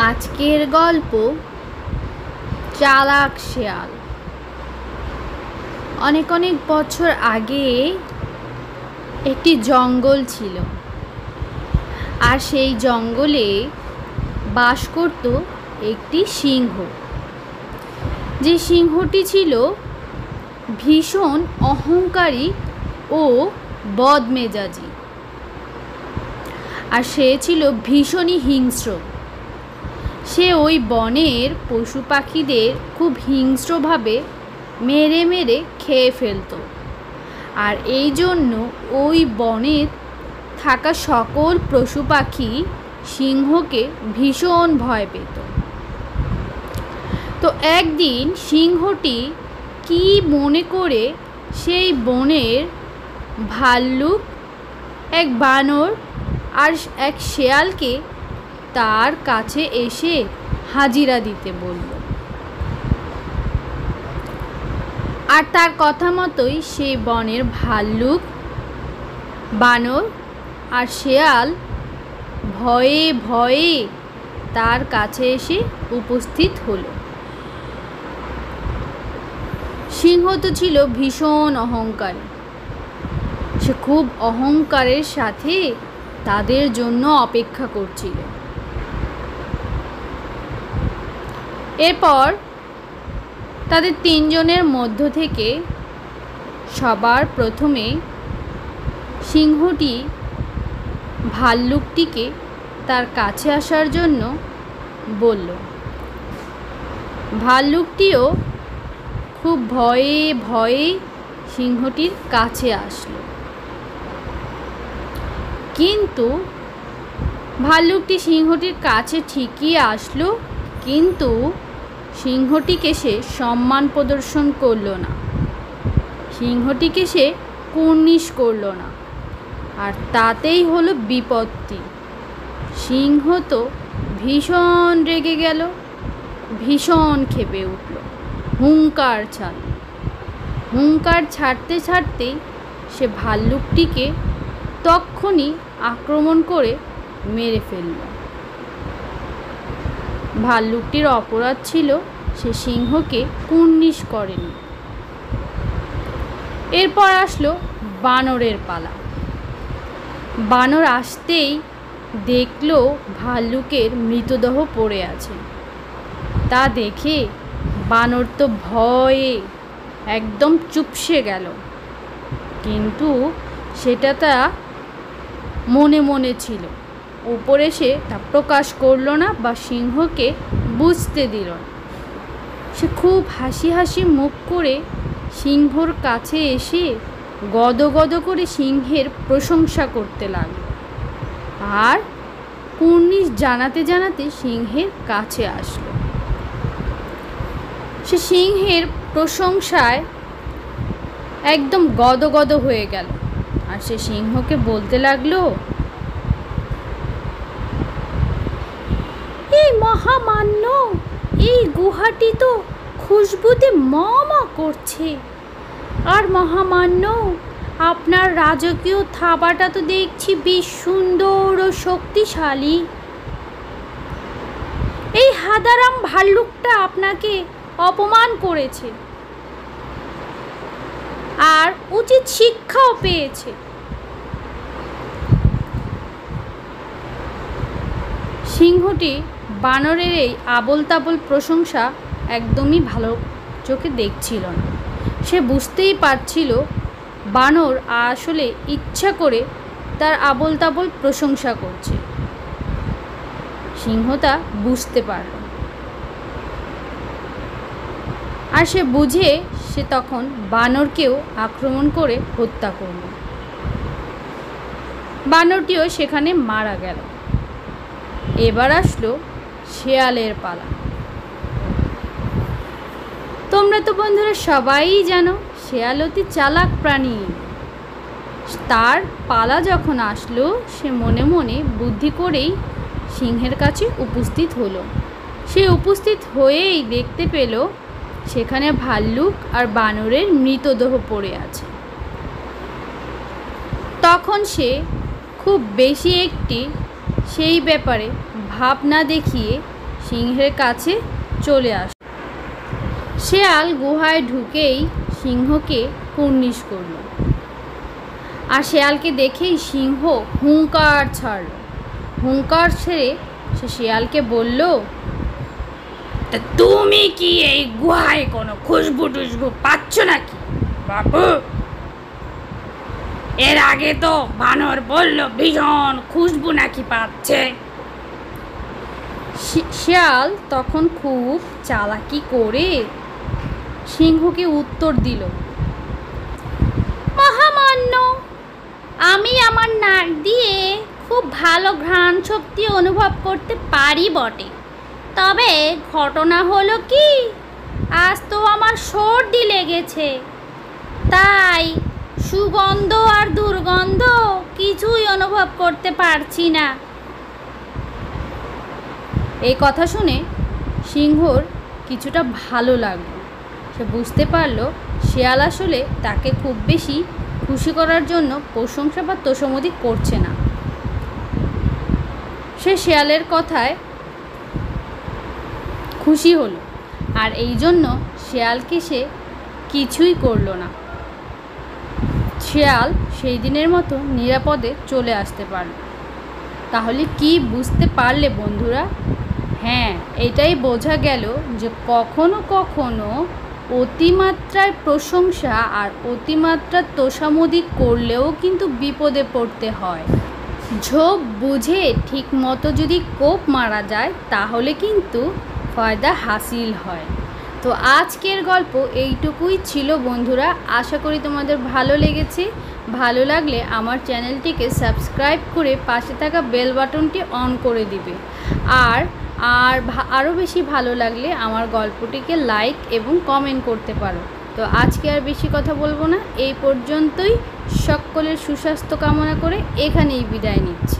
আজকের গল্প চালাক শেয়াল। অনেক অনেক বছর আগে একটি জঙ্গল ছিল, আর সেই জঙ্গলে বাস করত একটি সিংহ। যে সিংহটি ছিল ভীষণ অহংকারী ও বদমেজাজি, আর সে ছিল ভীষণই হিংস্র। সে ওই বনের পশু পাখিদের খুব হিংস্রভাবে মেরে মেরে খেয়ে ফেলত, আর এই জন্য ওই বনে থাকা সকল পশু পাখি সিংহকে ভীষণ ভয় পেত। তো একদিন সিংহটি কি মনে করে সেই বনের ভাল্লুক, এক বানর আর এক শেয়ালকে তার কাছে এসে হাজিরা দিতে বলল। আর তার কথা মতোই সেই বনের ভাল্লুক, বানর আর শেয়াল ভয়ে ভয়ে তার কাছে এসে উপস্থিত হলো। সিংহ তো ছিল ভীষণ অহংকারী। সে খুব অহংকারের সাথে তাদের জন্য অপেক্ষা করছিল। এরপর তাদের তিনজনের মধ্য থেকে সবার প্রথমে সিংহটি ভাল্লুকটিকে তার কাছে আসার জন্য বলল। ভাল্লুকটিও খুব ভয়ে ভয়ে সিংহটির কাছে আসলো, কিন্তু ভাল্লুকটি সিংহটির কাছে ঠিকই আসলো, কিন্তু সিংহটিকে সে সম্মান প্রদর্শন করলো না, সিংহটিকে সে কুর্নিশ করলো না। আর তাতেই হলো বিপত্তি। সিংহ তো ভীষণ রেগে গেল, ভীষণ ক্ষেপে উঠল, হুঙ্কার ছাড়ল। হুঙ্কার ছাড়তে ছাড়তেই সে ভাল্লুকটিকে তক্ষুনি আক্রমণ করে মেরে ফেলল। ভাল্লুকটির অপরাধ ছিল সে সিংহকে কুর্নিশ করেনি। এরপর আসলো বানরের পালা। বানর আসতেই দেখলো ভাল্লুকের মৃতদেহ পড়ে আছে। তা দেখে বানর তো ভয়ে একদম চুপসে গেল, কিন্তু সেটা তা মনে মনে ছিল, উপরে সে তা প্রকাশ করলো না বা সিংহকে বুঝতে দিল না। সে খুব হাসি হাসি মুখ করে সিংহর কাছে এসে গদগদ করে সিংহের প্রশংসা করতে লাগলো, আর কুর্নিশ জানাতে জানাতে সিংহের কাছে আসলো। সে সিংহের প্রশংসায় একদম গদগদ হয়ে গেল, আর সে সিংহকে বলতে লাগলো, এই মহামান্য, এই গুহাটি তো খুশবুতে ম ম করছে। আর মহামান্য, আপনার রাজকীয় থাবাটা তো দেখছি বেশ সুন্দর ও শক্তিশালী। এই হাদারাম ভাল্লুকটা আপনাকে অপমান করেছে আর উচিত শিক্ষাও পেয়েছে। সিংহটি বানরের এই আবোল তাবোল প্রশংসা একদমই ভালো চোখে দেখছিল না। সে বুঝতেই পারছিল বানর আসলে ইচ্ছা করে তার আবোল তাবোল প্রশংসা করছে। সিংহ তা বুঝতে পারল, আর সে বুঝে সে তখন বানরকেও আক্রমণ করে হত্যা করল। বানরটিও সেখানে মারা গেল। এবার আসলো শেয়ালের পালা। তোমরা তো বন্ধুরা সবাই জানো শেয়াল অতি চালাক প্রাণী। তার পালা যখন আসলো, সে মনে মনে বুদ্ধি করেই সিংহের কাছে উপস্থিত হলো। সে উপস্থিত হয়েই দেখতে পেল সেখানে ভাল্লুক আর বানরের মৃতদেহ পড়ে আছে। তখন সে খুব বেশি একটি সেই ব্যাপারে ভাব না দেখিয়ে সিংহের কাছে চলে আসে। শেয়াল গুহায় ঢুকেই সিংহকে কুর্নিশ করল, আর শেয়ালকে দেখেই সিংহ হুঙ্কার ছাড়ল। হুঙ্কার ছেড়ে সে শেয়ালকে বলল, তা তুমি কি এই গুহায় কোনো খুশবু টুসবু পাচ্ছ নাকি বাবু? এর আগে তো বানর বলল ভীষণ খুশবু নাকি পাচ্ছে। শেয়াল তখন খুব চালাকি করে সিংহকে উত্তর দিল, মহামান্য, আমি আমার নাক দিয়ে খুব ভালো ঘ্রাণ শক্তি অনুভব করতে পারি বটে, তবে ঘটনা হলো কি, আজ তো আমার সর্দি লেগেছে, তাই সুগন্ধ আর দুর্গন্ধ কিছুই অনুভব করতে পারছি না। এই কথা শুনে সিংহর কিছুটা ভালো লাগলো। সে বুঝতে পারলো শেয়াল আসলে তাকে খুব বেশি খুশি করার জন্য প্রশংসা বা তোষামোদী করছে না। সে শেয়ালের কথায় খুশি হলো, আর এই জন্য শেয়ালকে সে কিছুই করলো না। শেয়াল সেই দিনের মতো নিরাপদে চলে আসতে পারল। তাহলে কি বুঝতে পারলে বন্ধুরা? হ্যাঁ, এটাই বোঝা গেল যে কখনো কখনো অতিমাত্রায় প্রশংসা আর অতিমাত্রার তোষামোদী করলেও কিন্তু বিপদে পড়তে হয়। ঝোপ বুঝে ঠিক মতো যদি কোপ মারা যায় তাহলে কিন্তু ফায়দা হাসিল হয়। তো আজকের গল্প এইটুকুই ছিল বন্ধুরা। আশা করি তোমাদের ভালো লেগেছে। ভালো লাগলে আমার চ্যানেলটিকে সাবস্ক্রাইব করে পাশে থাকা বেল বাটনটি অন করে দিবে। আরও বেশি ভালো লাগলে আমার গল্পটিকে লাইক এবং কমেন্ট করতে পারো। তো আজকে আর বেশি কথা বলবো না, এই পর্যন্তই। সকলের সুস্বাস্থ্য কামনা করে এখানেই বিদায় নিচ্ছি।